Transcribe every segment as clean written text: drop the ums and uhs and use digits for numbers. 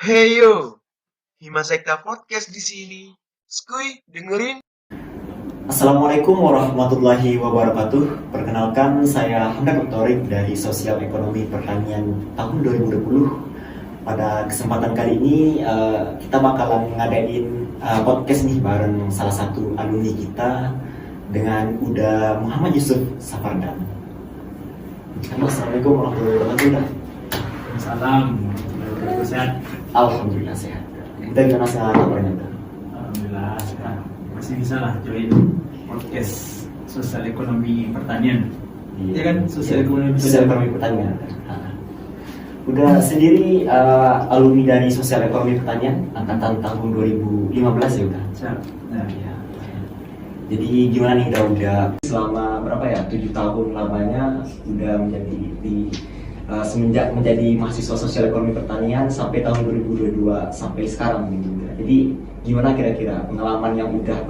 Hey yo, Himasekta Podcast di sini. Skuy, dengerin. Assalamualaikum warahmatullahi wabarakatuh. Perkenalkan, saya Hamdan Torik dari Sosial Ekonomi Pertanian tahun 2020. Pada kesempatan kali ini kita bakalan ngadain podcast nih bareng salah satu alumni kita dengan Uda Muhammad Yusuf Safardan. Halo, Assalamualaikum warahmatullahi wabarakatuh. Salam, sehat. Alhamdulillah sehat. Kita gimana sehat kabarnya? Alhamdulillah sehat. Masih bisa lah join podcast sosial ekonomi pertanian. Iya kan, sosial ekonomi pertanian. Udah sendiri alumni dari sosial ekonomi pertanian angkatan tahun 2015 ya udah. Siap. Nah, Ya. Jadi gimana nih udah selama berapa ya 7 tahun lamanya udah menjadi semenjak menjadi mahasiswa sosial ekonomi pertanian sampai tahun 2022 sampai sekarang gitu. Jadi gimana kira-kira pengalaman yang udah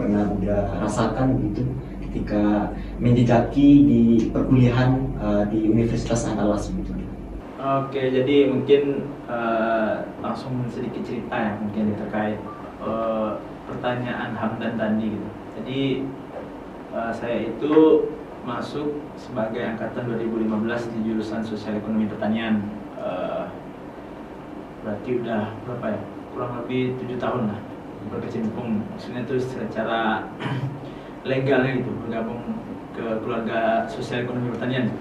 rasakan gitu ketika menjejaki di perkuliahan di Universitas Andalas gitu. Oke, jadi mungkin langsung sedikit cerita ya mungkin terkait pertanyaan Hamdan tadi gitu. Jadi saya itu masuk sebagai angkatan 2015 di jurusan Sosial Ekonomi Pertanian. Berarti udah berapa ya? Kurang lebih 7 tahun lah berkecimpung. Maksudnya itu secara legalnya gitu, bergabung ke keluarga Sosial Ekonomi Pertanian.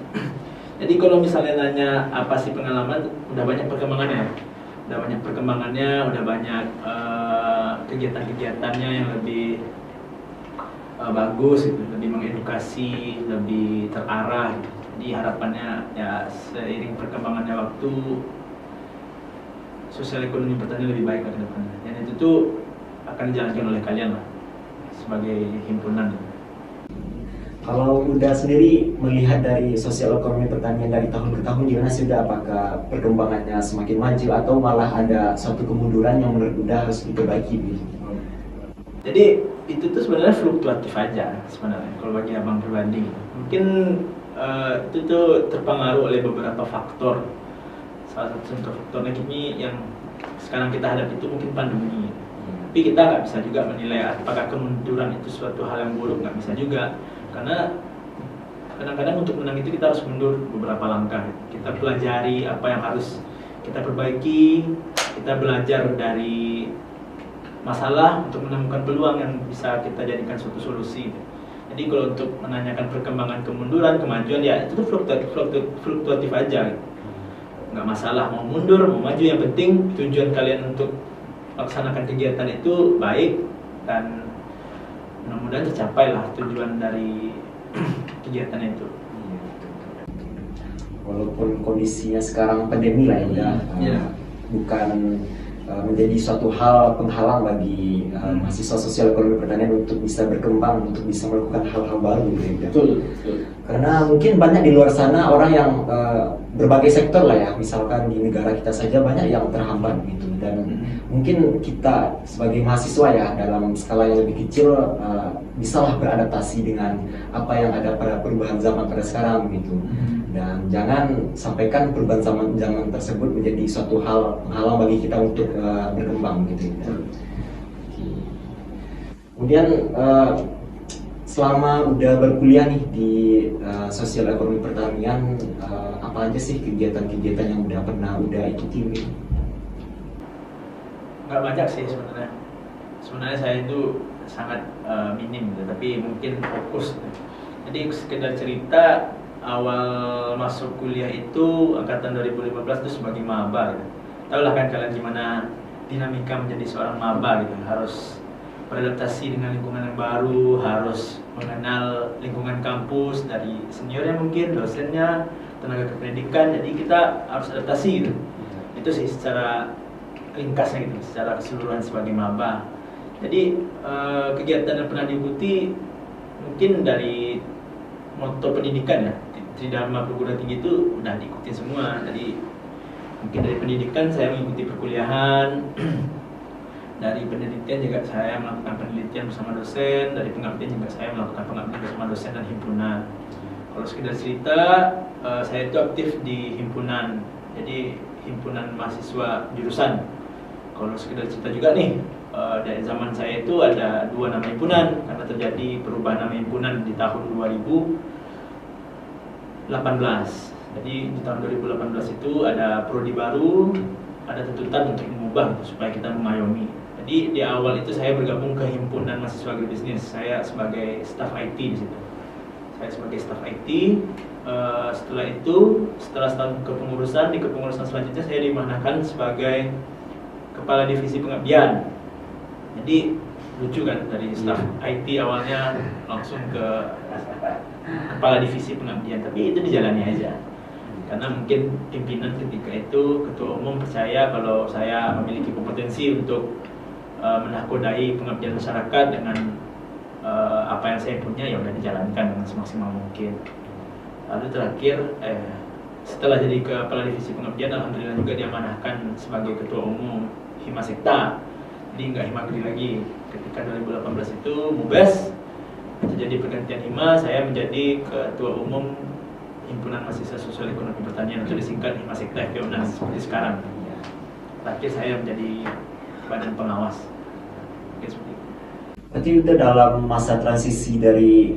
Jadi kalau misalnya nanya apa sih pengalaman, udah banyak perkembangannya. Udah banyak kegiatan-kegiatannya yang lebih bagus gitu, lebih mengedukasi, lebih terarah gitu. Jadi harapannya ya seiring perkembangannya waktu sosial ekonomi pertanian lebih baik ke depannya. Dan itu tuh akan dijalankan oleh kalian lah sebagai himpunan. Kalau udah sendiri melihat dari sosial ekonomi pertanian dari tahun ke tahun gimana sih udah, apakah perkembangannya semakin maju atau malah ada suatu kemunduran yang menurut udah harus diperbaiki gitu? Jadi itu tuh sebenarnya fluktuatif aja sebenarnya kalau bagi abang pribadi. Mungkin itu tuh terpengaruh oleh beberapa faktor. Salah satu contoh faktornya kini yang sekarang kita hadapi itu mungkin pandemi. Tapi kita nggak bisa juga menilai apakah kemunduran itu suatu hal yang buruk, nggak bisa juga. Karena kadang-kadang untuk menang itu kita harus mundur beberapa langkah. Kita pelajari apa yang harus kita perbaiki, kita belajar dari masalah untuk menemukan peluang yang bisa kita jadikan suatu solusi. Jadi kalau untuk menanyakan perkembangan kemunduran, kemajuan ya itu tuh fluktuatif aja. Nggak masalah mau mundur, mau maju, yang penting tujuan kalian untuk melaksanakan kegiatan itu baik dan mudah-mudahan tercapai lah tujuan dari kegiatan itu. Walaupun kondisinya sekarang pandemi lah ya udah bukan menjadi suatu hal penghalang bagi mahasiswa sosial ekonomi pertanian untuk bisa berkembang, untuk bisa melakukan hal-hal baru gitu ya. Betul. Karena mungkin banyak di luar sana orang yang berbagai sektor lah ya, misalkan di negara kita saja banyak yang terhambat gitu, dan mungkin kita sebagai mahasiswa ya dalam skala yang lebih kecil bisalah beradaptasi dengan apa yang ada pada perubahan zaman pada sekarang gitu. Dan jangan sampaikan perubahan zaman tersebut menjadi suatu hal penghalang bagi kita untuk berkembang gitu ya. Kemudian selama udah berkuliah nih di sosial ekonomi pertanian, apa aja sih kegiatan-kegiatan yang udah ikuti gitu? Nggak banyak sih sebenarnya. Sebenarnya saya itu sangat minim gitu, tapi mungkin fokus. Jadi sekedar cerita, awal masuk kuliah itu angkatan 2015 itu sebagai maba gitu. Tahu lah kan kalian gimana dinamika menjadi seorang maba gitu. Harus beradaptasi dengan lingkungan yang baru, harus mengenal lingkungan kampus dari seniornya mungkin, dosennya, tenaga kependidikan. Jadi kita harus adaptasi gitu. Itu sih secara ringkasnya gitu, secara keseluruhan sebagai maba. Jadi kegiatan yang pernah diikuti mungkin dari moto pendidikan ya, Tridharma Perguruan Tinggi itu udah diikuti semua. Jadi mungkin dari pendidikan saya mengikuti perkuliahan, dari penelitian juga saya melakukan penelitian bersama dosen, dari pengabdian juga saya melakukan pengabdian bersama dosen dan himpunan. Kalau sekedar cerita, saya itu aktif di himpunan, jadi himpunan mahasiswa jurusan Kalau sekedar cerita juga nih, dari zaman saya itu ada 2 nama himpunan karena terjadi perubahan nama himpunan di tahun 2018. Jadi di tahun 2018 itu ada prodi baru, ada tuntutan untuk mengubah supaya kita mengayomi. Jadi di awal itu saya bergabung ke himpunan mahasiswa agribisnis. Saya sebagai staf IT di situ. Saya sebagai staf IT. Setelah itu, setelah setahun kepengurusan, di kepengurusan selanjutnya saya dimanakan sebagai kepala divisi pengabdian. Jadi lucu kan, dari staf IT awalnya langsung ke kepala divisi pengabdian, tapi itu dijalani aja. Karena mungkin pimpinan ketika itu, ketua umum percaya kalau saya memiliki kompetensi untuk menakodai pengabdian masyarakat dengan apa yang saya punya, ya udah dijalankan dengan semaksimal mungkin. Lalu terakhir, setelah jadi kepala divisi pengabdian, alhamdulillah juga diamanahkan sebagai ketua umum Himasekta. Jadi nggak Himagri lagi. Ketika 2018 itu MUBES, terjadi pergantian Hima, saya menjadi ketua umum Himpunan Mahasiswa Sosial Ekonomi Pertanian, atau disingkat Himasekta FPUNAS seperti sekarang. Terakhir saya menjadi badan pengawas. Oke, seperti itu. Berarti udah dalam masa transisi dari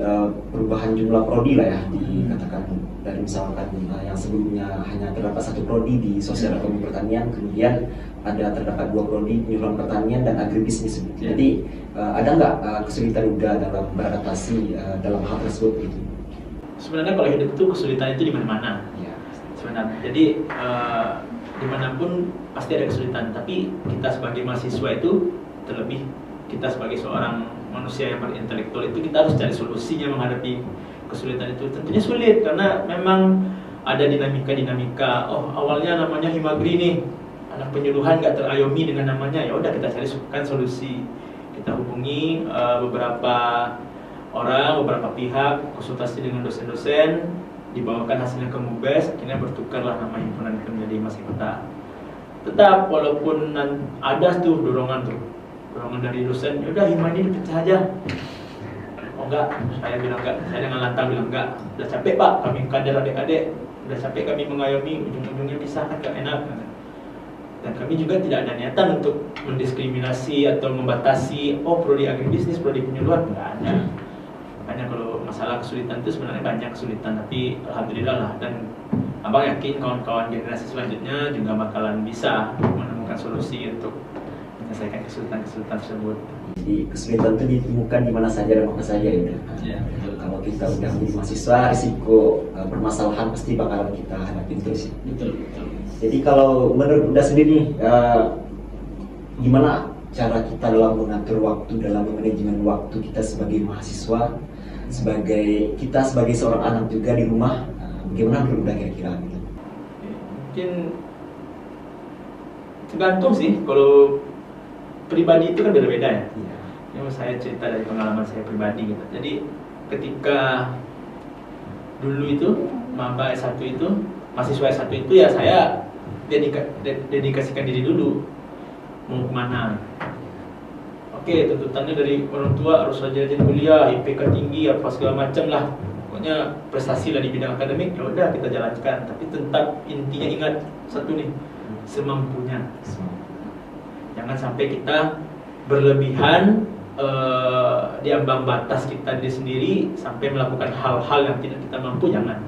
perubahan jumlah prodi lah ya, dikatakan dari misalkan yang sebelumnya hanya terdapat 1 prodi di sosial ekonomi pertanian, kemudian ada terdapat 2 prodi penyuluhan pertanian dan agribisnis. Jadi ada nggak kesulitan juga dalam beradaptasi dalam hal tersebut gitu? Sebenarnya kalau hidup itu kesulitan itu di mana-mana. Ya. Sebenarnya, jadi dimanapun pasti ada kesulitan. Tapi kita sebagai mahasiswa itu, terlebih kita sebagai seorang manusia yang berintelektual itu, kita harus cari solusinya menghadapi kesulitan itu. Tentunya sulit karena memang ada dinamika-dinamika. Oh, awalnya namanya Himagri nih, anak penyuluhan nggak terayomi dengan namanya, ya udah kita cari solusi. Kita hubungi beberapa orang, beberapa pihak, konsultasi dengan dosen-dosen, dibawakan hasilnya ke MUBES, akhirnya bertukarlah nama himpunan itu menjadi Himasekta. Tetap walaupun ada tuh dorongan dari dosen, ya udah Hima ini dipecah aja. Oh enggak, saya bilang enggak, saya dengan lantang bilang enggak. Udah capek Pak, kami kader adik-adik, udah capek kami mengayomi, ujung-ujungnya pisah kan gak enak. Dan kami juga tidak ada niatan untuk mendiskriminasi atau membatasi, oh prodi agribisnis, prodi penyuluhan, enggak ada. Makanya kalau masalah kesulitan itu sebenarnya banyak kesulitan, tapi alhamdulillah lah, dan abang yakin kawan-kawan generasi selanjutnya juga bakalan bisa menemukan solusi untuk menyelesaikan kesulitan-kesulitan tersebut. Jadi kesulitan itu ditemukan di mana saja dan apa saja ya. Ya, Kalau kita udah menjadi mahasiswa, risiko permasalahan pasti bakalan kita hadapi terus. betul. Jadi kalau menurut Uda sendiri, gimana cara kita dalam mengatur waktu, dalam manajemen waktu kita sebagai mahasiswa, kita sebagai seorang anak juga di rumah, bagaimana menurut Uda kira-kira gitu? Mungkin tergantung sih, kalau pribadi itu kan beda-beda ya. Ini saya cerita dari pengalaman saya pribadi gitu. Jadi ketika dulu itu maba S1 itu, mahasiswa S1 itu ya saya dedikasikan diri dulu mau kemana. Oke, tuntutannya dari orang tua harus rajin kuliah, IPK tinggi, apa segala macam lah. Pokoknya prestasi lah di bidang akademik, ya udah kita jalankan. Tapi tetap intinya ingat satu nih, semampunya. Jangan sampai kita berlebihan di ambang batas kita sendiri sampai melakukan hal-hal yang tidak kita mampu, jangan.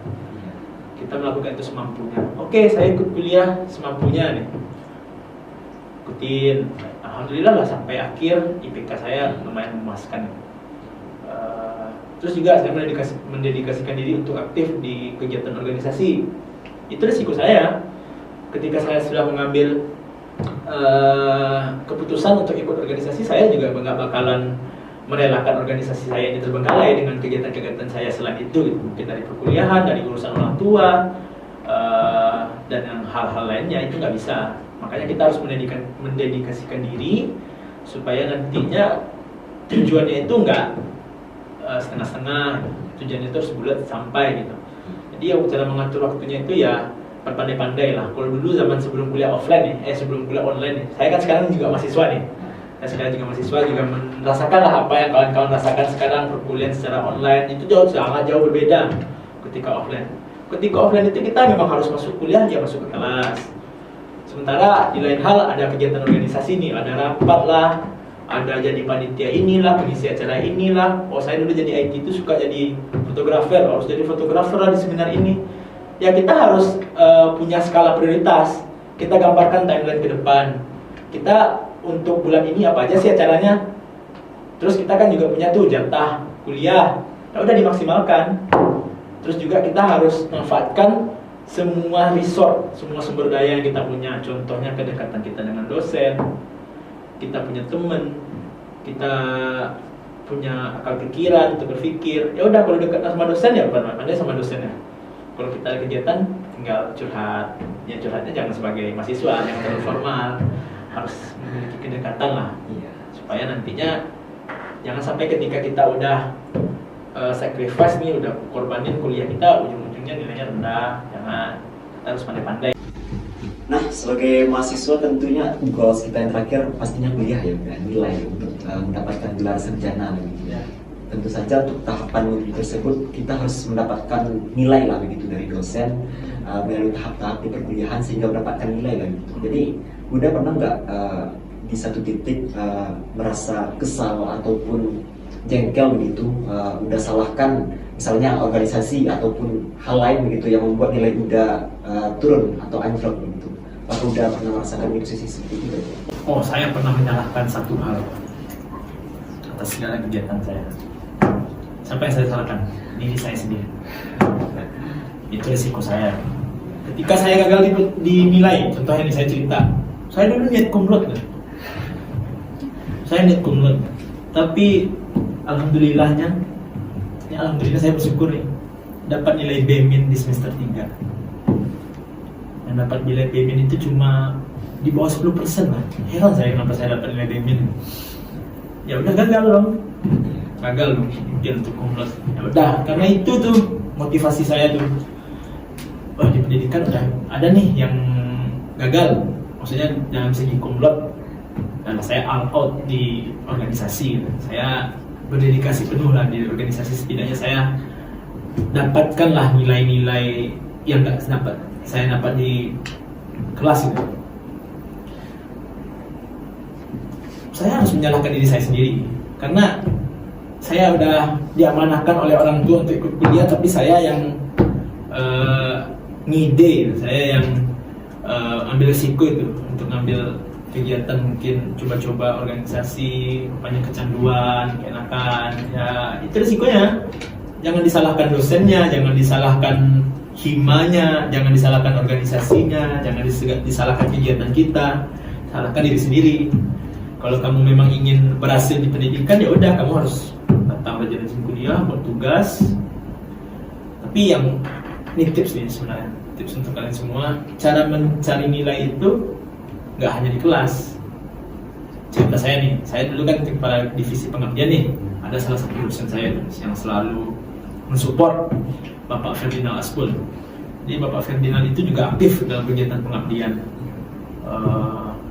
Kita melakukan itu semampunya. Oke, saya ikut kuliah semampunya nih. Ikutin. Alhamdulillah lah sampai akhir IPK saya lumayan memuaskan. Terus juga saya mendedikasikan diri untuk aktif di kegiatan organisasi. Itu risiko saya. Ketika saya sudah mengambil keputusan untuk ikut organisasi, saya juga nggak bakalan merelakan organisasi saya ini terbengkalai dengan kegiatan-kegiatan saya selain itu, gitu. Mungkin dari perkuliahan, dari urusan orang tua, dan yang hal-hal lainnya itu nggak bisa. Makanya kita harus mendedikasikan diri supaya nantinya tujuannya itu nggak setengah-setengah, tujuannya itu harus bulat sampai gitu. Jadi ya cara mengatur waktunya itu ya pandai-pandai lah. Kalau dulu zaman sebelum kuliah offline nih, sebelum kuliah online nih, saya kan sekarang juga mahasiswa nih. Saya sekarang juga mahasiswa, juga merasakan lah apa yang kawan-kawan rasakan sekarang perkuliahan secara online. Itu sangat jauh berbeda ketika offline. Ketika offline itu kita memang harus masuk kuliah, ya masuk ke kelas. Sementara di lain hal ada kegiatan organisasi nih, ada rapat lah, ada jadi panitia inilah, pengisi acara inilah. Oh saya dulu jadi IT itu suka jadi fotografer, harus jadi fotografer lah di seminar ini. Ya kita harus punya skala prioritas. Kita gambarkan timeline ke depan. Kita untuk bulan ini apa aja sih acaranya. Terus kita kan juga punya tuh jatah kuliah. Ya udah dimaksimalkan. Terus juga kita harus manfaatkan semua resource, semua sumber daya yang kita punya. Contohnya kedekatan kita dengan dosen, kita punya teman, kita punya akal pikiran untuk berpikir. Ya udah kalau dekat sama dosen ya pandai sama dosennya. Kalau kita ada kegiatan tinggal curhat. Ya curhatnya jangan sebagai mahasiswa yang terlalu formal, harus memiliki kedekatan lah. Supaya nantinya jangan sampai ketika kita udah sacrifice nih, udah korbanin kuliah kita, ujung-ujungnya nilainya rendah. Jangan, kita harus pandai-pandai. Nah, sebagai mahasiswa tentunya goals kita yang terakhir pastinya kuliah ya, nilai untuk mendapatkan gelar sarjana begitu ya. Tentu saja untuk tahapan tersebut kita harus mendapatkan nilai lah begitu dari dosen melalui tahap-tahap di perkuliahan sehingga mendapatkan nilai lah gitu. Jadi Buddha pernah nggak di satu titik merasa kesal ataupun jengkel begitu, udah salahkan misalnya organisasi ataupun hal lain begitu yang membuat nilai udah turun atau anjlok begitu? Apakah udah pernah merasakan posisi seperti itu? Oh, saya pernah menyalahkan satu hal atas segala kegiatan saya. Siapa yang saya salahkan? Diri saya sendiri. Itu risiko saya. Ketika saya gagal dinilai, contohnya ini saya cerita, saya dulu niat kumlot. Saya niat kumlot, tapi alhamdulillah saya bersyukur nih, dapat nilai B- di semester 3. Dan dapat nilai B- itu cuma di bawah 10% lah. Heran saya kenapa saya dapat nilai B-. Ya udah gagal dong mungkin untuk kumlot. Ya udah, karena itu tuh motivasi saya tuh. Wah, di pendidikan udah ada nih yang gagal, maksudnya dalam segi kumlot. Dan saya all out di organisasi, saya berdedikasi penuh lah di organisasi. Setidaknya saya dapatkanlah nilai-nilai yang saya dapat di kelas itu. Saya harus menyalahkan diri saya sendiri karena saya udah diamanahkan oleh orang tua untuk ikut kuliah, tapi saya yang ngide, saya yang ambil risiko itu untuk ngambil kegiatan, mungkin coba-coba organisasi, rupanya kecanduan, keenakan. Ya itu risikonya. Jangan disalahkan dosennya, jangan disalahkan himanya, jangan disalahkan organisasinya, jangan disalahkan kegiatan kita, salahkan diri sendiri. Kalau kamu memang ingin berhasil di pendidikan, ya udah kamu harus datang rajin kuliah, buat tugas. Tapi yang ini tips nih sebenarnya, tips untuk kalian semua, cara mencari nilai itu nggak hanya di kelas. Cerita saya nih, saya dulu kan kepala divisi pengabdian nih, ada salah satu dosen saya yang selalu mensupport, Bapak Ferdinand Aspul. Jadi Bapak Ferdinand itu juga aktif dalam kegiatan pengabdian.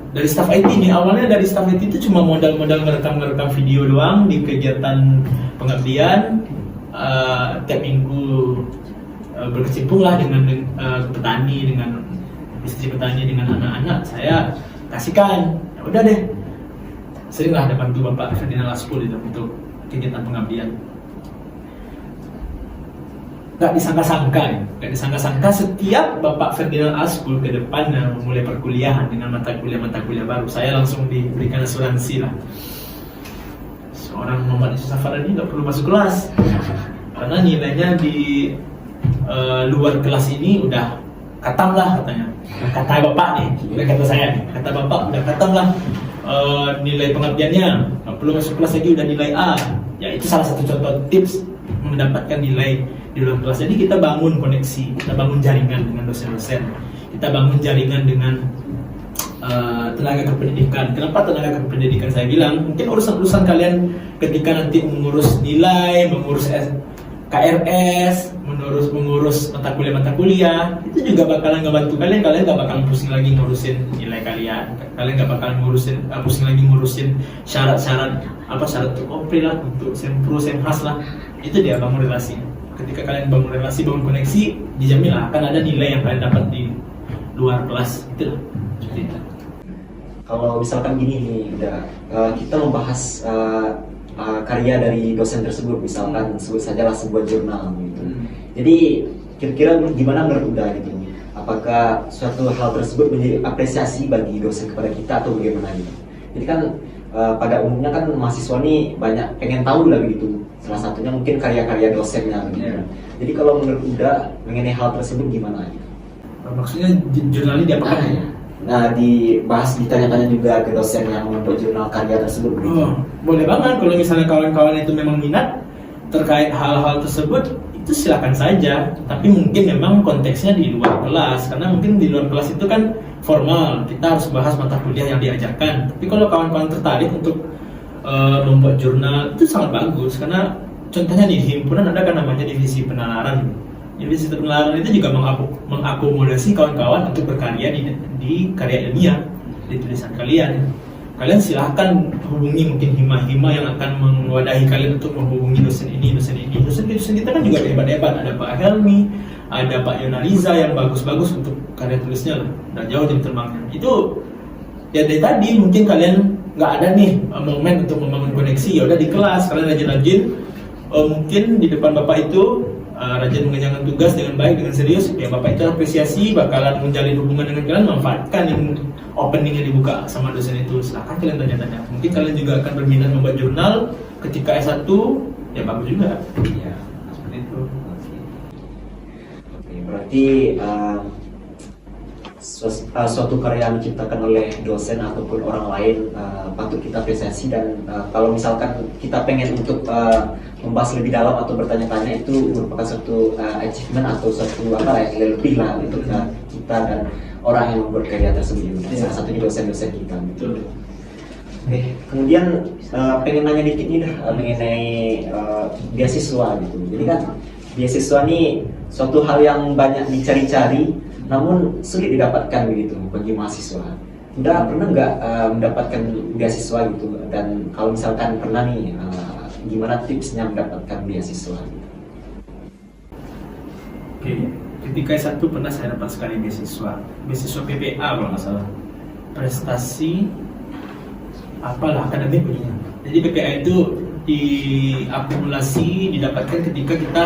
Dari staf IT nih, awalnya dari staf IT itu cuma modal ngerekam video doang di kegiatan pengabdian. Tiap minggu berkecimpung lah dengan petani, dengan bisnis petani, dengan anak-anak. Saya kasihkan, ya udah deh, seringlah ada bantu Bapak Ferdinand Aspul itu untuk kegiatan pengabdian. Gak disangka-sangka setiap Bapak Ferdinand Aspul ke depannya memulai perkuliahan dengan mata kuliah baru, saya langsung diberikan asuransi lah. Seorang Muhammad Yusuf Faradi gak perlu masuk kelas karena nilainya di luar kelas ini udah katam lah katanya. Kata Bapak nih, bukan kata saya nih. Kata Bapak udah katam lah nilai pengabdiannya, gak perlu masuk kelas lagi, udah nilai A. Ya itu salah satu contoh tips mendapatkan nilai di luar kelas. Jadi kita bangun koneksi, kita bangun jaringan dengan dosen-dosen, kita bangun jaringan dengan tenaga kependidikan. Kenapa tenaga kependidikan saya bilang? Mungkin urusan kalian ketika nanti mengurus nilai, mengurus KRS, mengurus mata kuliah, itu juga bakalan ngebantu kalian. Kalian gak bakalan pusing lagi ngurusin nilai kalian. Kalian gak bakalan pusing lagi ngurusin syarat-syarat kopri lah, untuk sempro, semhas lah. Itu dia bangun relasi. Ketika kalian bangun relasi, bangun koneksi, dijamin lah akan ada nilai yang kalian dapat di luar kelas gitu lah. Seperti itu. Kalau misalkan gini nih, kita membahas karya dari dosen tersebut, misalkan sebut sajalah sebuah jurnal gitu. Jadi kira-kira gimana menurut Uda gitu? Apakah suatu hal tersebut menjadi apresiasi bagi dosen kepada kita atau bagaimana gitu? Jadi kan pada umumnya kan mahasiswa nih banyak pengen tahu lah begitu. Salah satunya mungkin karya-karya dosennya begitu. Jadi kalau menurut Uda mengenai hal tersebut gimana gitu? Maksudnya jurnal ini diapakan ya? Nah, dibahas, ditanya-tanya juga ke dosen yang membuat jurnal karya tersebut. Oh, boleh banget kalau misalnya kawan-kawan itu memang minat terkait hal-hal tersebut, itu silakan saja. Tapi mungkin memang konteksnya di luar kelas, karena mungkin di luar kelas itu kan formal, kita harus bahas mata kuliah yang diajarkan. Tapi kalau kawan-kawan tertarik untuk membuat jurnal, itu sangat bagus, karena contohnya di himpunan ada kan namanya divisi penalaran. Divisi penalaran itu juga mengakomodasi kawan-kawan untuk berkarya di karya ilmiah, di tulisan kalian. Kalian silahkan hubungi mungkin hima-hima yang akan mewadahi kalian untuk menghubungi dosen ini, dosen ini. Dosen kita kan juga hebat-hebat, ada Pak Helmi, ada Pak Yonariza yang bagus-bagus untuk karya tulisnya, udah jauh jam terbangnya. Itu ya dari tadi mungkin kalian nggak ada nih momen untuk membangun koneksi, ya udah di kelas kalian rajin-rajin, mungkin di depan bapak itu rajin mengerjakan tugas dengan baik, dengan serius, ya bapak itu apresiasi, bakalan menjalin hubungan dengan kalian, manfaatkan yang opening yang dibuka sama dosen itu. Silahkan kalian tanya-tanya, mungkin kalian juga akan berminat membuat jurnal ketika S1, ya bagus juga ya, seperti itu. Oke, berarti suatu karya yang diciptakan oleh dosen ataupun orang lain patut kita apresiasi, dan kalau misalkan kita pengen untuk membahas lebih dalam atau bertanya-tanya, itu merupakan suatu achievement atau suatu lebih lah untuk kita dan orang yang membuat karya tersebut, salah satunya dosen-dosen kita. Betul. Oke, kemudian pengen nanya dikit nih mengenai beasiswa gitu. Jadi kan beasiswa ini suatu hal yang banyak dicari-cari, namun sulit didapatkan begitu bagi mahasiswa. Udah pernah nggak mendapatkan beasiswa gitu? Dan kalau misalkan pernah nih, gimana tipsnya mendapatkan beasiswa? Oke, ketika S1 pernah saya dapat sekali beasiswa PPA kalau nggak salah, prestasi apalah akademik punya. Jadi PPA itu diakumulasi, didapatkan ketika kita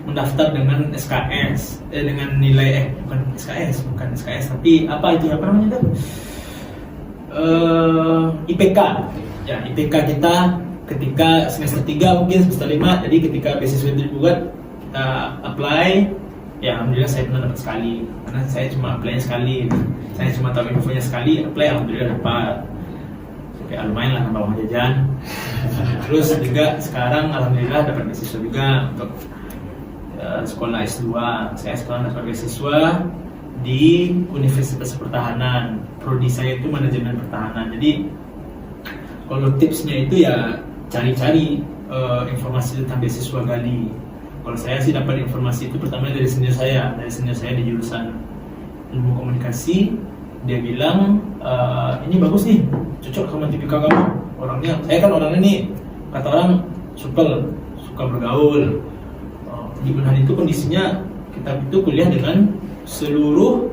mendaftar dengan SKS, dengan nilai bukan SKS, tapi apa namanya tuh? IPK. Ya, IPK kita ketika semester 3 mungkin semester 5. Jadi ketika beasiswa itu dibuat, kita apply. Ya alhamdulillah saya pernah dapat sekali, karena saya cuma apply sekali. Saya cuma tahu infonya sekali, apply alhamdulillah dapat. Oke, lumayan lah nambah uang jajan. Terus juga sekarang alhamdulillah dapat beasiswa juga untuk sekolah S2. Saya sekarang dapat beasiswa di Universitas Pertahanan. Prodi saya itu manajemen pertahanan. Jadi kalau tipsnya itu ya cari-cari informasi tentang beasiswa gali. Kalau saya sih dapat informasi itu pertama dari senior saya di jurusan ilmu komunikasi. Dia bilang ini bagus nih, cocok sama tipikal kamu. Orangnya, saya kan orangnya nih kata orang suka bergaul. Di Unhad itu kondisinya kita itu kuliah dengan seluruh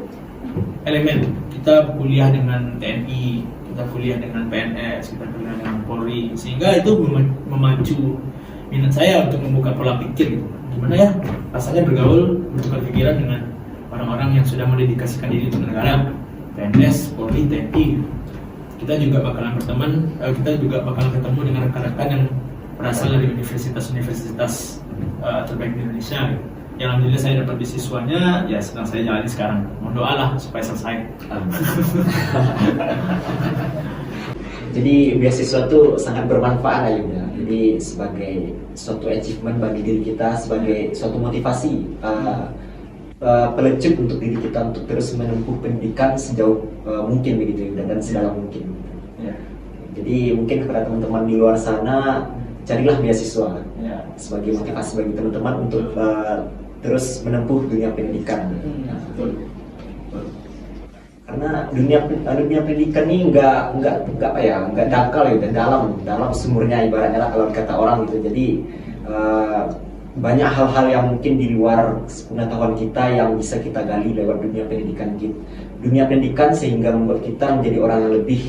elemen. Kita kuliah dengan TNI, kita kuliah dengan PNS, kita kuliah dengan Polri, sehingga itu memacu minat saya untuk membuka pola pikir gitu. Gimana ya rasanya bergaul, bertukar pikiran dengan orang-orang yang sudah mendedikasikan diri untuk negara, PNS, Polri, TNI. Kita juga bakalan ketemu dengan rekan-rekan yang berasal dari universitas-universitas terbaik di Indonesia. Yang alhamdulillah saya dapat beasiswanya, ya sedang saya jalani sekarang. Mohon doa lah supaya selesai. Jadi beasiswa itu sangat bermanfaat lah Yuda. Jadi sebagai suatu achievement bagi diri kita, sebagai suatu motivasi pelecut untuk diri kita untuk terus menempuh pendidikan sejauh mungkin begitu Yuda, dan sedalam mungkin. Ya. Jadi mungkin kepada teman-teman di luar sana, carilah beasiswa sebagai motivasi bagi teman-teman untuk terus menempuh dunia pendidikan. Karena dunia pendidikan ini nggak dangkal ya, dan dalam sumurnya ibaratnya lah kalau kata orang gitu. Jadi banyak hal-hal yang mungkin di luar pengetahuan kita yang bisa kita gali lewat dunia pendidikan sehingga membuat kita menjadi orang yang lebih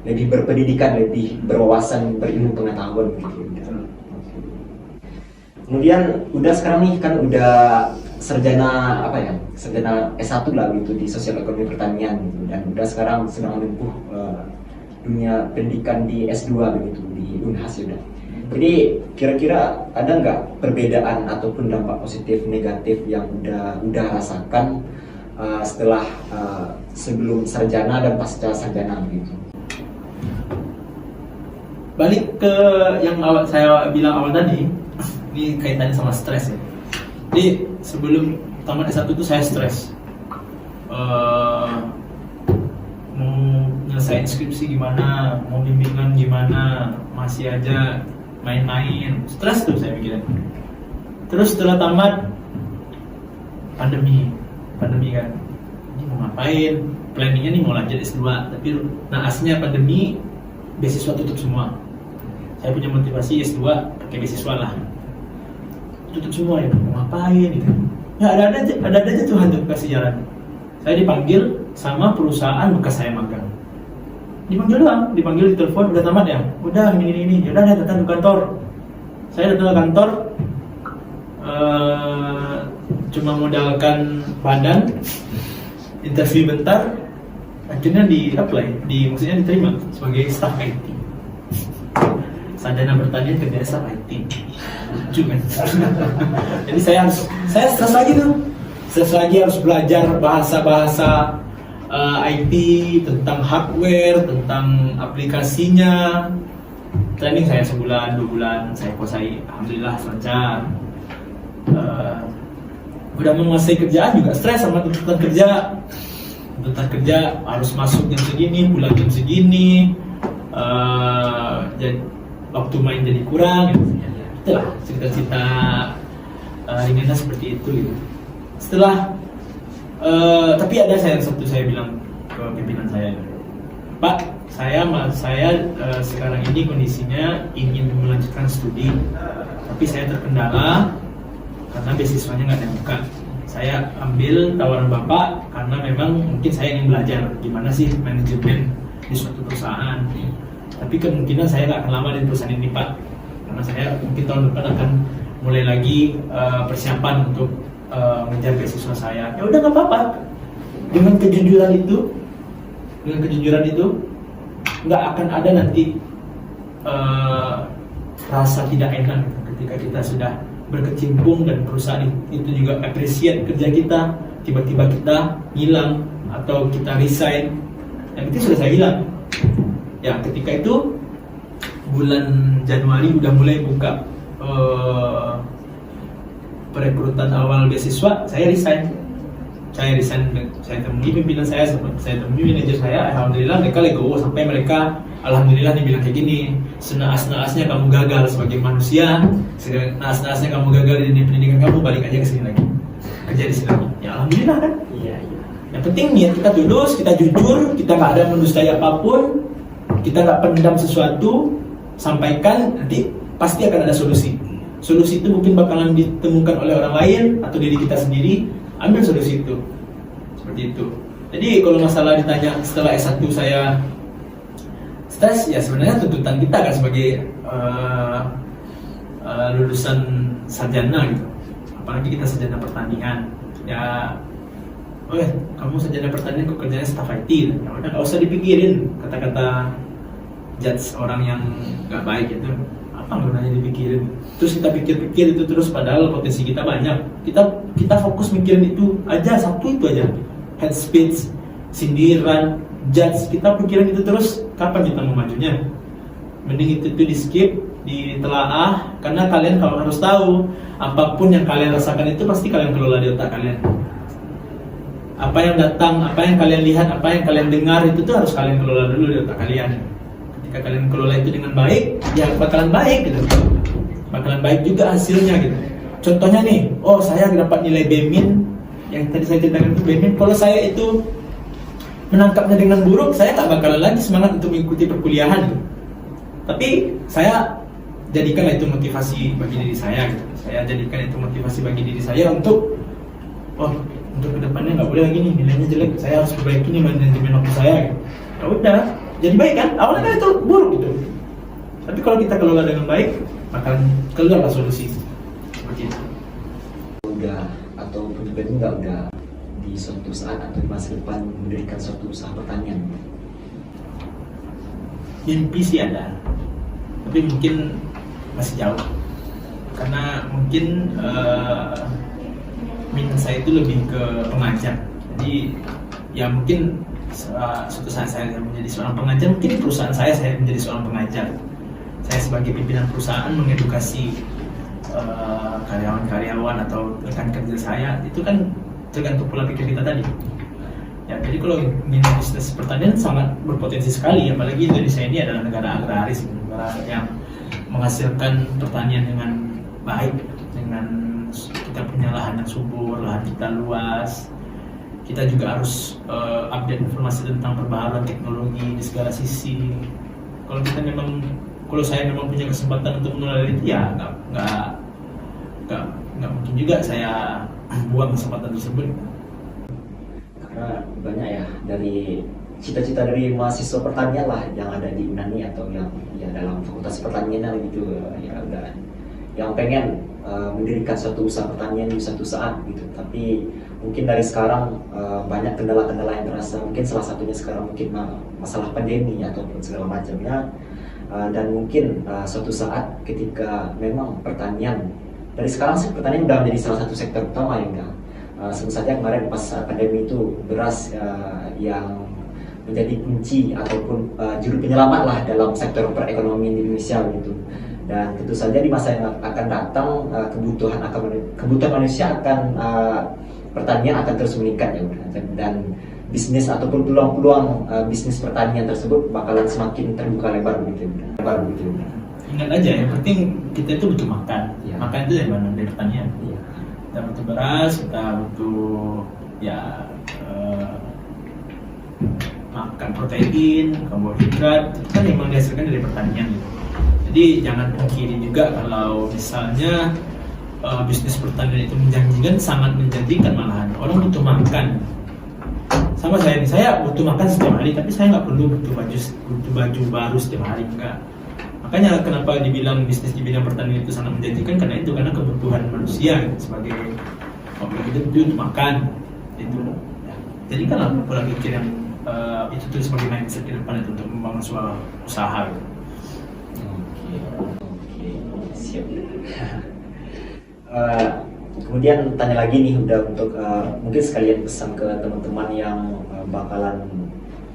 lebih berpendidikan, lebih berwawasan, berilmu pengetahuan gitu. Kemudian sekarang nih kan udah sarjana sarjana S1 lah gitu di sosial ekonomi pertanian gitu, dan sekarang sedang menempuh dunia pendidikan di S2 begitu di Unhas ya. Jadi kira-kira ada nggak perbedaan ataupun dampak positif negatif yang udah rasakan setelah sebelum sarjana dan pasca sarjana begitu? Balik ke yang saya bilang awal tadi, ini kaitannya sama stres ya. Jadi sebelum tamat S1 itu saya stres, mau nyelesain skripsi gimana, mau bimbingan gimana, masih aja main-main, stres tuh saya mikirin. Terus setelah tamat, pandemi kan, ini mau ngapain? Planningnya nih mau lanjut S2, tapi naasnya pandemi, beasiswa tutup semua. Saya punya motivasi S2 pakai beasiswa lah, tutup semua ya, mau ngapain gitu. Ya ada aja Tuhan tuh kasih jalan. Saya dipanggil sama perusahaan bekas saya magang. Dipanggil di telepon, udah tamat ya? Udah ini. Ya udah datang ke kantor. Saya datang ke kantor, cuma modalkan badan, interview bentar, akhirnya maksudnya diterima sebagai staff IT. Sarjana pertanian kerja staff IT. Lucu kan? Jadi saya stres lagi harus belajar bahasa IT, tentang hardware, tentang aplikasinya. Training saya sebulan, 2 bulan saya kuasai, alhamdulillah lancar. Udah menguasai kerjaan juga stres sama tuntutan kerja harus masuk jam segini, pulang jam segini, jadi waktu main jadi kurang gitu. Itulah cerita-cerita ringannya seperti itu gitu. Setelah tapi ada satu saya bilang ke pimpinan saya, Pak, saya sekarang ini kondisinya ingin melanjutkan studi, tapi saya terkendala karena beasiswanya nggak ada buka. Saya ambil tawaran Bapak karena memang mungkin saya ingin belajar gimana sih manajemen di suatu perusahaan. Tapi kemungkinan saya nggak akan lama di perusahaan ini, Pak, karena saya mungkin tahun depan akan mulai lagi persiapan untuk mengejar beasiswa saya. Ya udah nggak apa-apa. Dengan kejujuran itu nggak akan ada nanti rasa tidak enak ketika kita sudah berkecimpung dan perusahaan itu juga appreciate kerja kita, tiba-tiba kita hilang atau kita resign. Dan itu sudah saya bilang ya, ketika itu bulan Januari udah mulai buka perekrutan awal beasiswa, saya resign, saya temui pimpinan saya temui manajer saya, alhamdulillah mereka legowo sampai mereka alhamdulillah dibilang kayak gini, senaas-naasnya kamu gagal sebagai manusia, senaas-naasnya kamu gagal di dunia pendidikan, kamu balik aja ke sini lagi, kerja di sini lagi. Ya alhamdulillah kan. Iya. Yang penting niat kita tulus, kita jujur, kita nggak ada mendustai apapun, kita nggak pendam sesuatu, sampaikan, nanti pasti akan ada solusi. Solusi itu mungkin bakalan ditemukan oleh orang lain atau diri kita sendiri. Ambil solusi itu. Seperti itu. Jadi kalau masalah ditanya setelah S1 saya stres, ya sebenarnya tuntutan kita kan sebagai lulusan sarjana gitu. Apalagi kita sarjana pertanian. Ya, kamu sarjana pertanian kok kerjanya staff IT. Ya udah nggak usah dipikirin kata-kata judge orang yang nggak baik itu. Apa gunanya dipikirin? Terus kita pikir-pikir itu terus, padahal potensi kita banyak. Kita fokus mikirin itu aja, satu itu aja. Head speech, sindiran, judge, kita pikirin itu terus, kapan kita mau majunya? Mending itu di skip, ditelaah, karena kalian kalau harus tahu, apapun yang kalian rasakan itu pasti kalian kelola di otak kalian. Apa yang datang, apa yang kalian lihat, apa yang kalian dengar itu tuh harus kalian kelola dulu di otak kalian. Ketika kalian kelola itu dengan baik, ya bakalan baik gitu. Bakalan baik juga hasilnya gitu. Contohnya nih, saya dapat nilai BEMIN, yang tadi saya ceritakan itu BEMIN. Kalau saya itu menangkapnya dengan buruk, saya tak bakalan lagi semangat untuk mengikuti perkuliahan gitu. Tapi saya jadikanlah itu motivasi bagi diri saya gitu. saya jadikan itu motivasi bagi diri saya untuk untuk kedepannya nggak boleh lagi nih nilainya jelek, saya harus perbaiki nih manajemen waktu saya gitu. Ya udah, jadi baik kan, awalnya kan itu buruk gitu, tapi kalau kita kelola dengan baik akan keluar lah solusi seperti itu. Udah atau pribadi udah di suatu saat atau di masa depan mendirikan suatu usaha pertanian? Mimpi sih ada, tapi mungkin masih jauh karena mungkin minat saya itu lebih ke pengajar. Jadi ya mungkin suatu saat saya menjadi seorang pengajar, mungkin di perusahaan saya menjadi seorang pengajar. Saya sebagai pimpinan perusahaan mengedukasi karyawan-karyawan atau rekan kerja saya, itu kan tergantung pola pikir kita tadi. Ya, jadi kalau ingin bisnis pertanian sangat berpotensi sekali, apalagi Indonesia ini adalah negara agraris, negara yang menghasilkan pertanian dengan baik, dengan kita punya lahan yang subur, lahan kita luas. Kita juga harus update informasi tentang perbaharuan teknologi di segala sisi. Kalau saya memang punya kesempatan untuk mengelola itu, ya nggak mungkin juga saya buang kesempatan tersebut. Karena banyak ya dari cita-cita dari mahasiswa pertanian lah yang ada di UNANI atau yang ya dalam fakultas pertanian gitu ya udah yang pengen mendirikan suatu usaha pertanian di suatu saat gitu, tapi mungkin dari sekarang banyak kendala-kendala yang terasa, mungkin salah satunya sekarang mungkin masalah pandemi ataupun segala macamnya, dan mungkin suatu saat ketika memang pertanian dari sekarang sih pertanian sudah menjadi salah satu sektor utama ya enggak. Sebut saja kemarin pas pandemi itu beras yang menjadi kunci ataupun juru penyelamat lah dalam sektor perekonomian di Indonesia gitu. Dan tentu saja di masa yang akan datang kebutuhan manusia akan pertanian akan terus meningkat ya, dan bisnis ataupun peluang-peluang bisnis pertanian tersebut bakalan semakin terbuka lebar begitu. Ingat aja, yang penting kita itu butuh makan. Ya. Makan itu dari mana? Dari pertanian. Ya. Kita butuh beras, kita butuh ya makan protein, karbohidrat, itu kan memang dihasilkan dari pertanian gitu. Jadi jangan pungkiri juga kalau misalnya bisnis pertanian itu menjanjikan, sangat menjanjikan malahan. Orang butuh makan. Sama saya butuh makan setiap hari, tapi saya nggak perlu butuh baju baru setiap hari, enggak. Makanya kenapa dibilang bisnis di bidang pertanian itu sangat menjanjikan, karena kebutuhan manusia gitu, sebagai objek hidup itu untuk makan itu. Jadi kan pola pikir yang itu tuh sebagai mindset ke depan itu untuk membangun sebuah usaha gitu. Oke, siap. Kemudian tanya lagi nih udah untuk mungkin sekalian pesan ke teman-teman yang bakalan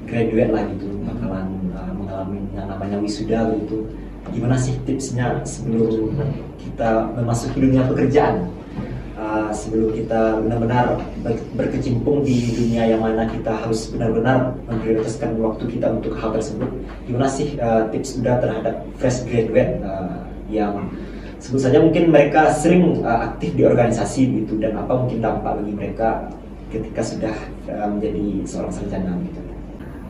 graduate lah gitu, bakalan mengalami yang namanya wisuda gitu. Gimana sih tipsnya sebelum kita memasuki dunia pekerjaan? Sebelum kita benar-benar berkecimpung di dunia yang mana kita harus benar-benar memprioritaskan waktu kita untuk hal tersebut. Gimana sih tips udah terhadap fresh graduate yang sebut saja mungkin mereka sering aktif di organisasi gitu, dan apa mungkin dampak bagi mereka ketika sudah menjadi seorang sarjana gitu?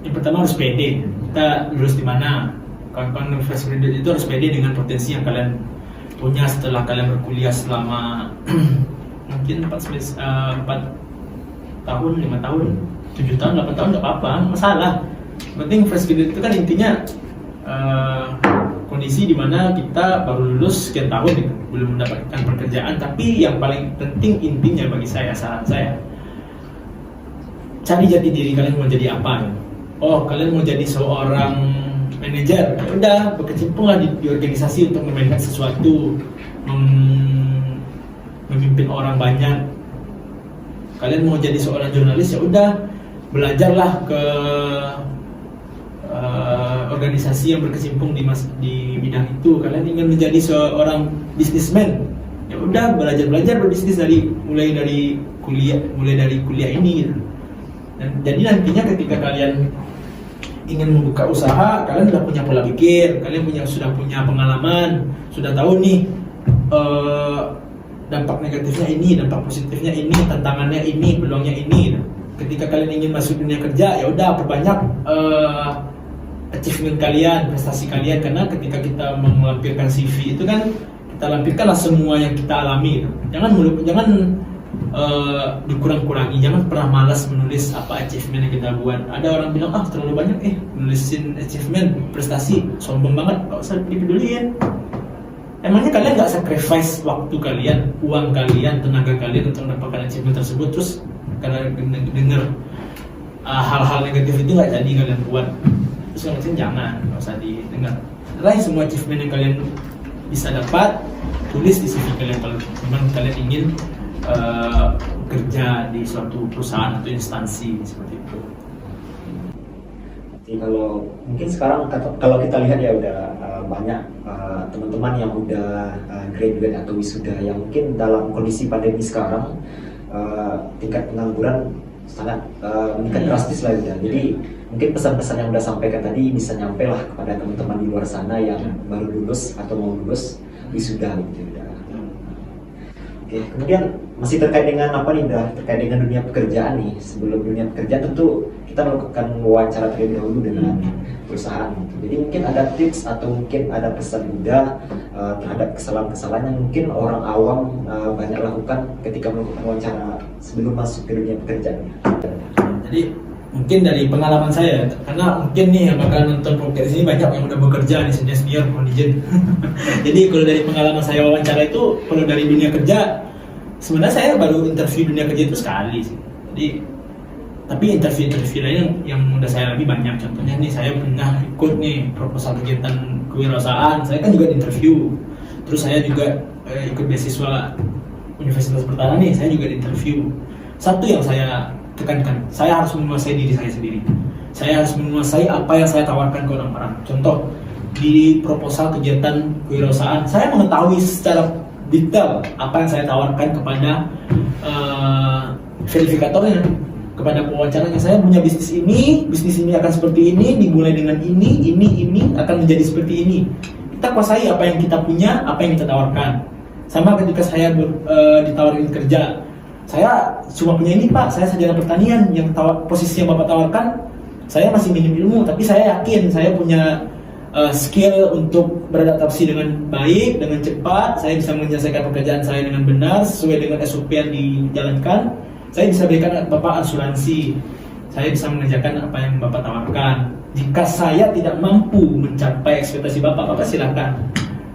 Yang pertama harus pede. Kita lulus di mana? Kawan-kawan fresh graduate itu harus pede dengan potensi yang kalian punya setelah kalian berkuliah selama mungkin 4 tahun, 5 tahun, 7 tahun, 8 tahun, nggak apa-apa, masalah. Penting fresh graduate itu kan intinya kondisi di mana kita baru lulus sekian tahun gitu, belum mendapatkan pekerjaan, tapi yang paling penting intinya bagi saya, saran saya, cari jati diri kalian mau jadi apa gitu. Oh, kalian mau jadi seorang manajer, ya udah berkecimpunglah di organisasi untuk memainkan sesuatu, memimpin orang banyak. Kalian mau jadi seorang jurnalis, ya udah belajarlah ke organisasi yang berkecimpung di bidang itu. Kalian ingin menjadi seorang bisnismen, ya udah belajar berbisnis mulai dari kuliah ini gitu. Dan jadi nantinya ketika kalian ingin membuka usaha, kalian sudah punya pola pikir, kalian sudah punya pengalaman, sudah tahu nih dampak negatifnya ini, dampak positifnya ini, tantangannya ini, peluangnya ini. Ketika kalian ingin masuk dunia kerja, ya udah perbanyak achievement kalian, prestasi kalian, karena ketika kita melampirkan CV itu kan kita kita lampirkanlah semua yang kita alami gitu. Jangan dikurang-kurangi, jangan pernah malas menulis apa achievement yang kita buat. Ada orang bilang terlalu banyak nulisin achievement, prestasi, sombong banget, gak usah dipeduliin. Emangnya kalian gak sacrifice waktu kalian, uang kalian, tenaga kalian untuk mendapatkan achievement tersebut, terus kalian dengar hal-hal negatif itu gak jadi kalian buat, terus ngomongin jangan, gak usah didengar. Raih semua achievement yang kalian bisa dapat, tulis di CV kalian kalau memang kalian ingin kerja di suatu perusahaan atau instansi seperti itu. Jadi kalau mungkin sekarang kalau kita lihat ya udah banyak teman-teman yang udah graduate atau wisuda yang mungkin dalam kondisi pandemi sekarang tingkat pengangguran sangat meningkat drastis lah udah. Jadi mungkin pesan-pesan yang udah sampaikan tadi bisa nyampe lah kepada teman-teman di luar sana yang baru lulus atau mau lulus wisuda gitu udah. Oke, kemudian masih terkait dengan terkait dengan dunia pekerjaan nih. Sebelum dunia pekerjaan tentu kita melakukan wawancara terlebih dahulu dengan perusahaan. Jadi mungkin ada tips atau mungkin ada pesan Buddha terhadap kesalahan-kesalahan yang mungkin orang awam banyak lakukan ketika melakukan wawancara sebelum masuk ke dunia pekerjaan. Jadi mungkin dari pengalaman saya, karena mungkin nih yang bakal nonton podcast ini banyak yang udah bekerja nih senior manajer. Jadi kalau dari pengalaman saya wawancara itu, kalau dari dunia kerja, sebenarnya saya baru interview dunia kerja itu sekali sih. Jadi tapi interview lain yang udah saya lebih banyak. Contohnya nih saya pernah ikut nih proposal kegiatan kewirausahaan, saya kan juga interview. Terus saya juga ikut beasiswa Universitas Pertahanan nih, saya juga interview. Satu yang saya tekankan, saya harus menguasai diri saya sendiri. Saya harus menguasai apa yang saya tawarkan ke orang-orang. Contoh, di proposal kegiatan kewirausahaan, saya mengetahui secara detail apa yang saya tawarkan kepada verifikatornya, kepada pewawancaranya. Saya punya bisnis ini akan seperti ini, dimulai dengan ini akan menjadi seperti ini. Kita kuasai apa yang kita punya, apa yang kita tawarkan. Sama ketika saya ditawarin kerja, saya cuma punya ini Pak, saya sarjana pertanian, yang posisi yang Bapak tawarkan, saya masih minim ilmu, tapi saya yakin saya punya skill untuk beradaptasi dengan baik, dengan cepat, saya bisa menyelesaikan pekerjaan saya dengan benar, sesuai dengan SOP yang dijalankan, saya bisa berikan Bapak asuransi, saya bisa mengerjakan apa yang Bapak tawarkan. Jika saya tidak mampu mencapai ekspektasi Bapak silakan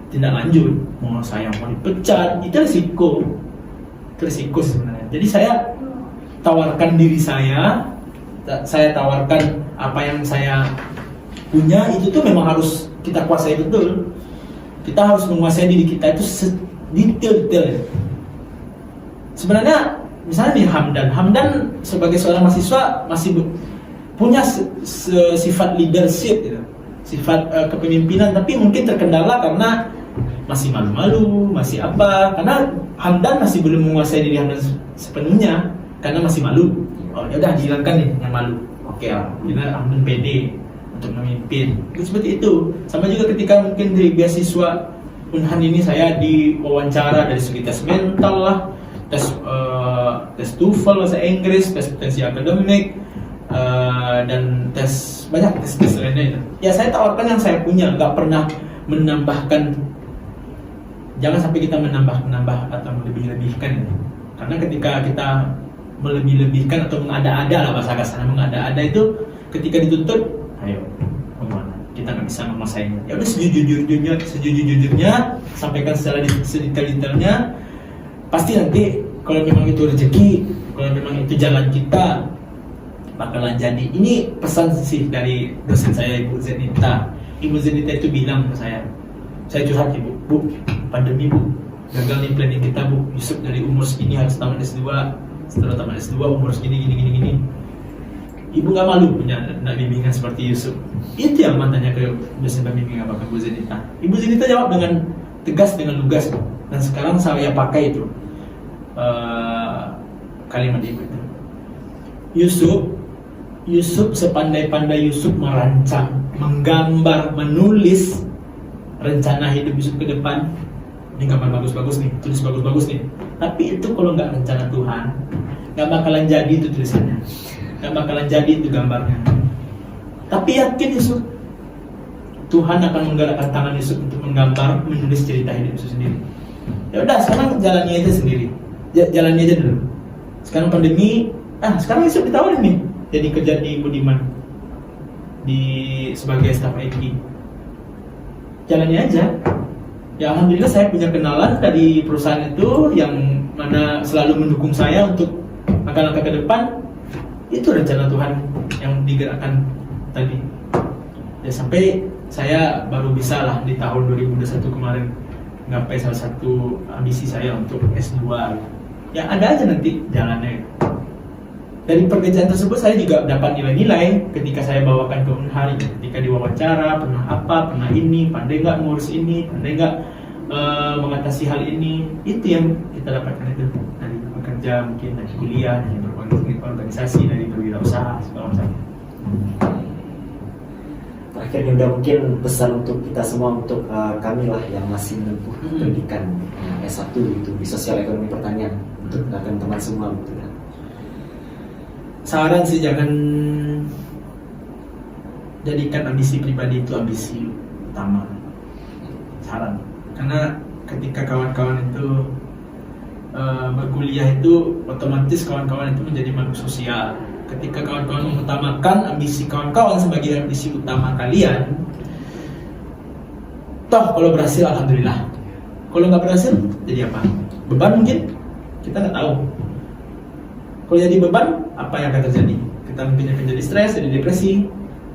tidak lanjut, mau saya mau dipecat, itu risiko sebenarnya. Jadi saya tawarkan diri saya tawarkan apa yang saya punya, itu tuh memang harus kita kuasai betul. Kita harus menguasai diri kita itu sedetail-detail. Sebenarnya misalnya nih Hamdan sebagai seorang mahasiswa masih punya sifat leadership gitu, sifat kepemimpinan, tapi mungkin terkendala karena masih malu-malu, masih apa, karena Hamdan masih belum menguasai diri Hamdan sepenuhnya karena masih malu. Ya udah dihilangkan nih yang malu. Oke, kita Hamdan pede untuk memimpin. Itu seperti itu. Sama juga ketika mungkin di beasiswa Unhan ini saya diwawancara dari segi tes mental lah, tes TOEFL bahasa Inggris, tes potensi akademik, dan banyak tes lainnya itu. Ya saya tawarkan yang saya punya, nggak pernah menambahkan. Jangan sampai kita menambah atau melebih-lebihkan. Karena ketika kita melebih-lebihkan atau mengada-ada lah, bahasa kasarnya mengada-ada itu, ketika dituntut, ayo bagaimana? Kita nggak bisa menguasainya. Ya udah sejujurnya, sampaikan secara sedetail-detailnya. Pasti nanti kalau memang itu rezeki, kalau memang itu jalan kita, bakalan jadi. Ini pesan sih dari dosen saya, Ibu Zenita. Ibu Zenita itu bilang ke saya curhat, Bu, pandemi Bu, gagal nih planning kita Bu. Yusuf dari umur segini harus tamat S2, setelah tamat S2 umur segini gini. Ibu gak malu punya anak bimbingan seperti Yusuf? Itu yang tanya ke dosen pembimbing apa, Ibu Zenita. Ibu Zenita jawab dengan tegas, dengan lugas, dan sekarang saya pakai itu kalimat Ibu itu. Yusuf sepandai-pandai Yusuf merancang, menggambar, menulis rencana hidup Yusuf ke depan. Ini gambar bagus-bagus nih, tulis bagus-bagus nih. Tapi itu kalau nggak rencana Tuhan, nggak bakalan jadi itu tulisannya, nggak bakalan jadi itu gambarnya. Tapi yakin Yusuf, Tuhan akan menggerakkan tangan Yusuf untuk menggambar, menulis cerita hidup Yusuf sendiri. Ya udah, sekarang jalani aja sendiri. Jalani aja dulu. Sekarang pandemi, sekarang besok ditawarin nih jadi kerja di Budiman sebagai staff IT. Jalani aja. Ya alhamdulillah saya punya kenalan dari perusahaan itu yang mana selalu mendukung saya untuk langkah-langkah ke depan. Itu rencana Tuhan yang digerakkan tadi. Ya sampai saya baru bisa lah di tahun 2021 kemarin ngapai salah satu ambisi saya untuk S2. Ya ada aja nanti jalannya. Dari pekerjaan tersebut saya juga dapat nilai-nilai ketika saya bawakan ke Unhar, ketika diwawancara, pernah apa, pernah ini, pandai nggak ngurus ini, pandai nggak mengatasi hal ini. Itu yang kita dapatkan itu dari bekerja, mungkin dari kuliah, dari berorganisasi, dari berwirausaha segala macam. Terakhir udah mungkin pesan untuk kita semua, untuk kami lah yang masih menempuh pendidikan S1 gitu di sosial ekonomi pertanian, untuk teman-teman semua gitu ya. Saran sih, jangan jadikan ambisi pribadi itu ambisi utama. Saran, karena ketika kawan-kawan itu berkuliah itu otomatis kawan-kawan itu menjadi makhluk sosial. Ketika kawan-kawan mengutamakan ambisi kawan-kawan sebagai ambisi utama kalian, toh kalau berhasil alhamdulillah, kalau nggak berhasil jadi apa? Beban mungkin, kita nggak tahu. Kalau jadi beban, apa yang akan terjadi? Kita mungkin akan jadi stres, jadi depresi.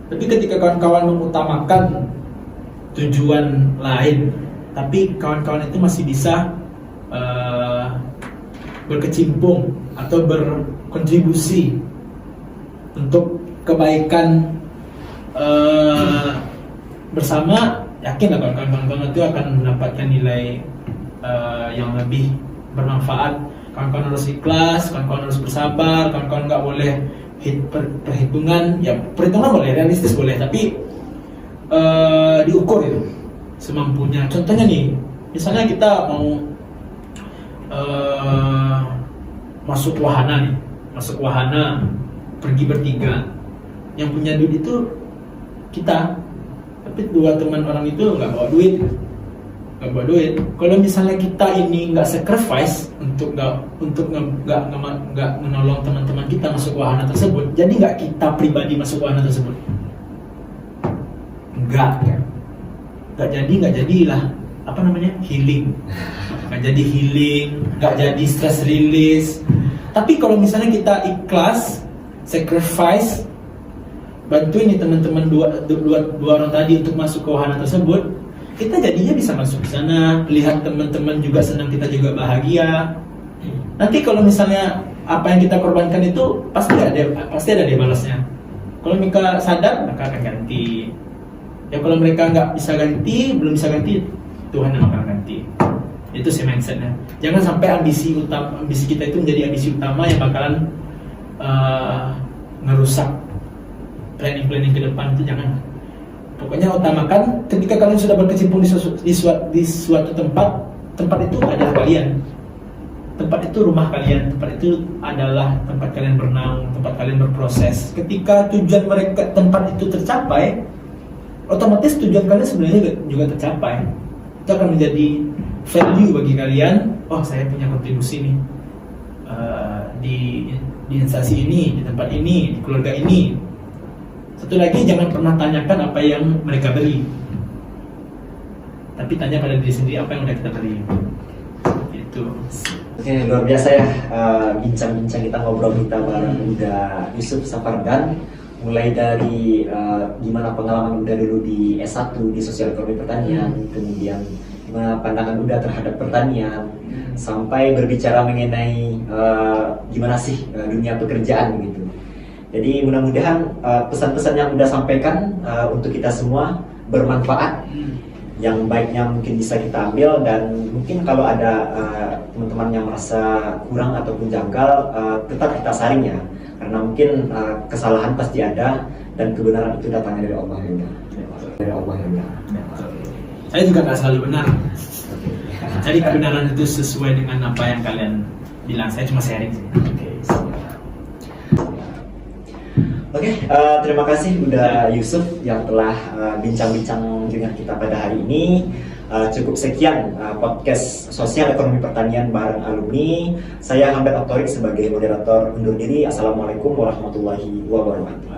Tapi ketika kawan-kawan mengutamakan tujuan lain, tapi kawan-kawan itu masih bisa berkecimpung atau berkontribusi untuk kebaikan bersama, yakinlah kawan-kawan itu akan mendapatkan nilai yang lebih bermanfaat. Kawan-kawan harus ikhlas, kawan-kawan harus bersabar, kawan-kawan nggak boleh perhitungan. Ya perhitungan boleh, realistis boleh, tapi diukur itu semampunya. Contohnya nih, misalnya kita mau masuk wahana pergi bertiga, yang punya duit itu kita, tapi dua teman orang itu nggak bawa duit. Kalau misalnya kita ini nggak sacrifice untuk nggak menolong teman-teman kita masuk wahana tersebut, jadi nggak kita pribadi masuk wahana tersebut, nggak jadilah healing, nggak jadi stress release. Tapi kalau misalnya kita ikhlas, sacrifice, bantuin nih teman-teman dua orang tadi untuk masuk ke wahana tersebut, kita jadinya bisa masuk ke sana, lihat teman-teman juga senang, kita juga bahagia. Nanti kalau misalnya apa yang kita korbankan itu pasti ada dia balasnya. Kalau mereka sadar, mereka akan ganti. Ya kalau mereka belum bisa ganti, Tuhan yang akan ganti. Itu sih mindsetnya. Jangan sampai ambisi kita itu menjadi ambisi utama yang bakalan ngerusak planning ke depan. Itu jangan. Pokoknya utamakan ketika kalian sudah berkecimpung di suatu tempat itu adalah kalian. Tempat itu rumah kalian, tempat itu adalah tempat kalian berenang, tempat kalian berproses. Ketika tujuan tempat itu tercapai, otomatis tujuan kalian sebenarnya juga tercapai. Itu akan menjadi value bagi kalian. Oh, saya punya kontribusi nih di instansi ini, di tempat ini, di keluarga ini. Satu lagi, jangan pernah tanyakan apa yang mereka beri, tapi tanya pada diri sendiri apa yang udah kita beri. Itu. Oke, luar biasa ya bincang-bincang kita, ngobrol kita bareng Uda Yusuf Sapardan, mulai dari gimana pengalaman Uda dulu di S1 di sosial ekonomi pertanian, kemudian gimana pandangan Uda terhadap pertanian, sampai berbicara mengenai gimana sih dunia pekerjaan gitu. Jadi mudah-mudahan pesan-pesan yang Uda sampaikan untuk kita semua bermanfaat. Yang baiknya mungkin bisa kita ambil, dan mungkin kalau ada teman-teman yang merasa kurang ataupun janggal, tetap kita saring ya. Karena mungkin kesalahan pasti ada, dan kebenaran itu datangnya dari Allah ya. Dari Allah ya. Saya juga nggak selalu benar. Jadi kebenaran itu sesuai dengan apa yang kalian bilang. Saya cuma sharing sih. Oke, terima kasih udah Yusuf yang telah bincang-bincang dengan kita pada hari ini. Cukup sekian podcast sosial ekonomi pertanian bareng alumni. Saya Hamid Aktorik sebagai moderator undur diri. Assalamualaikum warahmatullahi wabarakatuh.